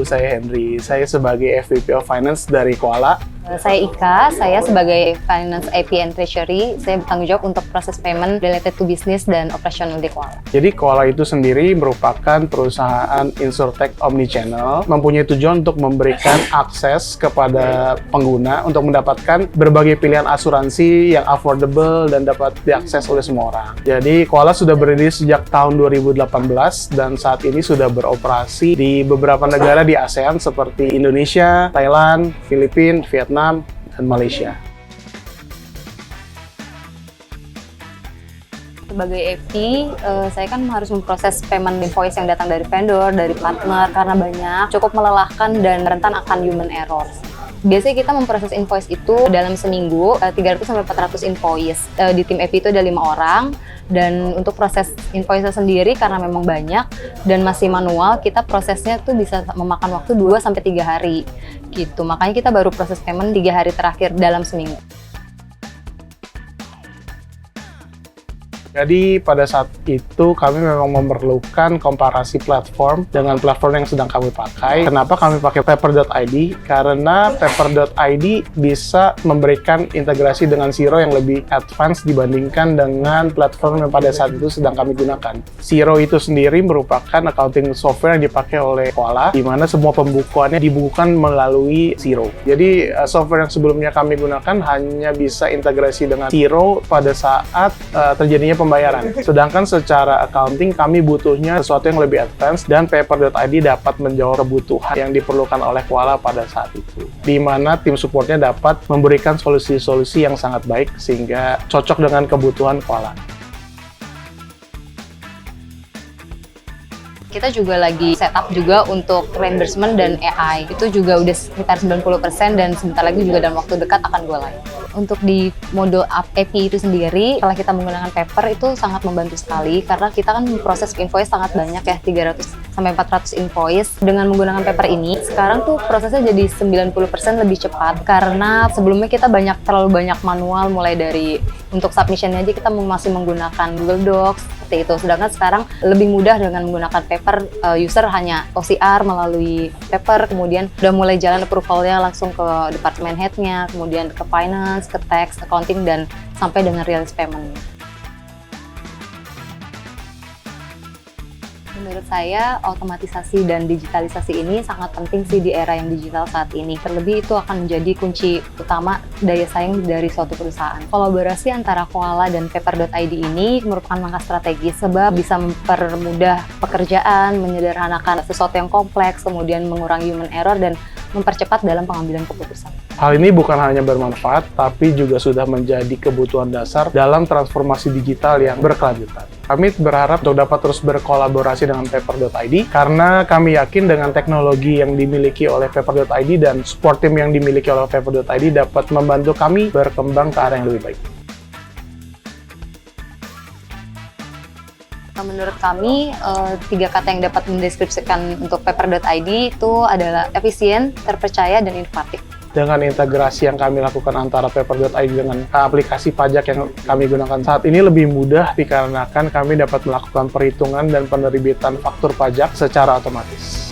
saya Henry. Saya sebagai FVP of Finance dari Koala. Saya Ika, saya sebagai Finance AP and Treasury, saya bertanggung jawab untuk proses payment related to business dan operasional di Koala. Jadi Koala itu sendiri merupakan perusahaan insurtech omnichannel, mempunyai tujuan untuk memberikan akses kepada pengguna untuk mendapatkan berbagai pilihan asuransi yang affordable dan dapat diakses oleh semua orang. Jadi Koala sudah berdiri sejak tahun 2018 dan saat ini sudah beroperasi di beberapa negara di ASEAN seperti Indonesia, Thailand, Filipina, Vietnam, dan Malaysia. Sebagai AP, saya kan harus memproses payment invoice yang datang dari vendor, dari partner, karena banyak, cukup melelahkan dan rentan akan human error. Biasanya kita memproses invoice itu dalam seminggu, 300-400 invoice. Di tim AP itu ada 5 orang, dan untuk proses invoice sendiri karena memang banyak dan masih manual, kita prosesnya tuh bisa memakan waktu 2-3 hari gitu. Makanya kita baru proses payment 3 hari terakhir dalam seminggu. Jadi pada saat itu kami memang memerlukan komparasi platform dengan platform yang sedang kami pakai. Kenapa kami pakai Paper.id? Karena Paper.id bisa memberikan integrasi dengan Xero yang lebih advance dibandingkan dengan platform yang pada saat itu sedang kami gunakan. Xero itu sendiri merupakan accounting software yang dipakai oleh Koala, di mana semua pembukuannya dibukukan melalui Xero. Jadi software yang sebelumnya kami gunakan hanya bisa integrasi dengan Xero pada saat terjadinya pembayaran. Sedangkan secara accounting kami butuhnya sesuatu yang lebih advance dan Paper.id dapat menjawab kebutuhan yang diperlukan oleh Koala pada saat itu. Di mana tim supportnya dapat memberikan solusi-solusi yang sangat baik sehingga cocok dengan kebutuhan Koala. Kita juga lagi setup juga untuk reimbursement dan AI. Itu juga udah sekitar 90% dan sebentar lagi juga dalam waktu dekat akan go live. Untuk di mode AP itu sendiri, kalau kita menggunakan Paper itu sangat membantu sekali karena kita kan proses invoice sangat banyak ya, 300-400 invoice. Dengan menggunakan Paper ini, sekarang tuh prosesnya jadi 90% lebih cepat karena sebelumnya kita terlalu banyak manual, mulai dari untuk submission-nya aja kita masih menggunakan Google Docs seperti itu. Sedangkan sekarang lebih mudah dengan menggunakan Paper, user hanya OCR melalui Paper, kemudian udah mulai jalan approval-nya langsung ke department head-nya, kemudian ke finance, ke tax, accounting, dan sampai dengan realize payment. Menurut saya, otomatisasi dan digitalisasi ini sangat penting sih di era yang digital saat ini. Terlebih itu akan menjadi kunci utama daya saing dari suatu perusahaan. Kolaborasi antara Koala dan Paper.id ini merupakan langkah strategis sebab bisa mempermudah pekerjaan, menyederhanakan sesuatu yang kompleks, kemudian mengurangi human error, dan mempercepat dalam pengambilan keputusan. Hal ini bukan hanya bermanfaat, tapi juga sudah menjadi kebutuhan dasar dalam transformasi digital yang berkelanjutan. Kami berharap untuk dapat terus berkolaborasi dengan Paper.id karena kami yakin dengan teknologi yang dimiliki oleh Paper.id dan support team yang dimiliki oleh Paper.id dapat membantu kami berkembang ke arah yang lebih baik. Menurut kami, 3 kata yang dapat mendeskripsikan untuk Paper.id itu adalah efisien, terpercaya, dan inovatif. Dengan integrasi yang kami lakukan antara Paper.id dengan aplikasi pajak yang kami gunakan saat ini lebih mudah dikarenakan kami dapat melakukan perhitungan dan penerbitan faktur pajak secara otomatis.